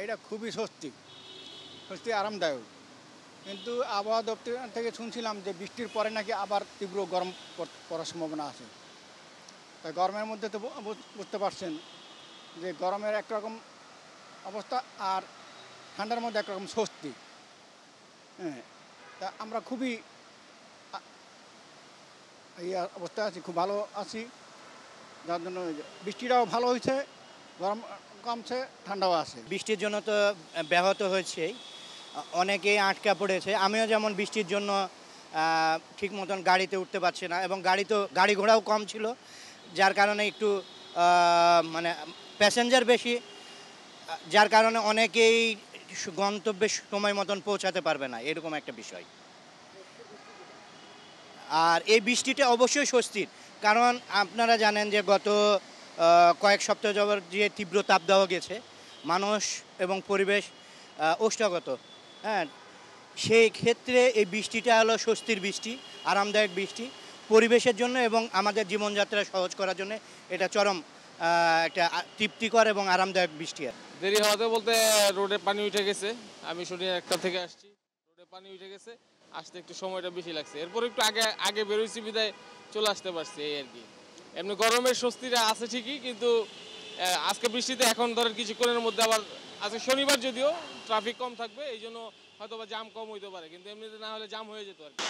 এটা খুবই স্বস্তি আরামদায়ক। কিন্তু আবহাওয়া দপ্তর থেকে শুনছিলাম যে বৃষ্টির পরে নাকি আবার তীব্র গরম পড়ার সম্ভাবনা আছে। তাই গরমের মধ্যে তো বুঝতে পারছেন যে গরমের একরকম অবস্থা আর ঠান্ডার মধ্যে একরকম স্বস্তি। হ্যাঁ, তা আমরা খুবই এই অবস্থায় আছি, খুব ভালো আছি। যার জন্য বৃষ্টিটাও ভালো হয়েছে, গরম কমছে, ঠান্ডাও আছে। বৃষ্টির জন্য তো ব্যাহত হয়েছেই, অনেকেই আটকা পড়েছে। আমিও যেমন বৃষ্টির জন্য ঠিক মতন গাড়িতে উঠতে পারছি না, এবং গাড়ি ঘোড়াও কম ছিল, যার কারণে একটু মানে প্যাসেঞ্জার বেশি, যার কারণে অনেকেই গন্তব্যে সময় মতন পৌঁছাতে পারবে না, এরকম একটা বিষয়। আর এই বৃষ্টিটা অবশ্যই স্বস্তির, কারণ আপনারা জানেন যে গত কয়েক সপ্তাহ যাবত যে তীব্র তাপদাহ গেছে, মানুষ এবং পরিবেশ ওষ্ঠাগত। হ্যাঁ, সেই ক্ষেত্রে এই বৃষ্টিটা হলো স্বস্তির বৃষ্টি, আরামদায়ক বৃষ্টি পরিবেশের জন্য এবং আমাদের জীবনযাত্রা সহজ করার জন্য। এটা চরম একটা তৃপ্তিকর এবং আরামদায়ক বৃষ্টি। আর দেরি হওয়াতে বলতে রোডে পানি উঠে গেছে। আমি শুনি একটা থেকে আসছি, রোডে পানি উঠে গেছে, আসতে একটু সময়টা বেশি লাগছে। এরপর একটু আগে বেরোইছি বিদায় চলে আসতে পারছি, এই আর কি। এমনি গরমের স্বস্তিটা আছে ঠিকই, কিন্তু আজকে বৃষ্টিতে এখন ধরেন কিছুক্ষণের মধ্যে আবার, আজকে শনিবার যদিও ট্রাফিক কম থাকবে, এই জন্য হয়তো বা জাম কম হইতে পারে, কিন্তু এমনিতে না হলে জাম হয়ে যেত আর কি।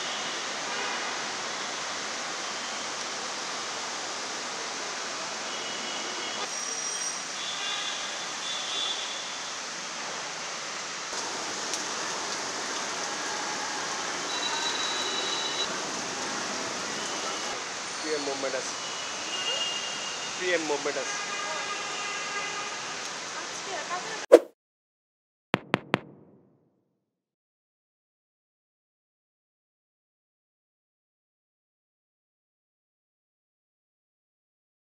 PM movement আছে, PM movement আছে।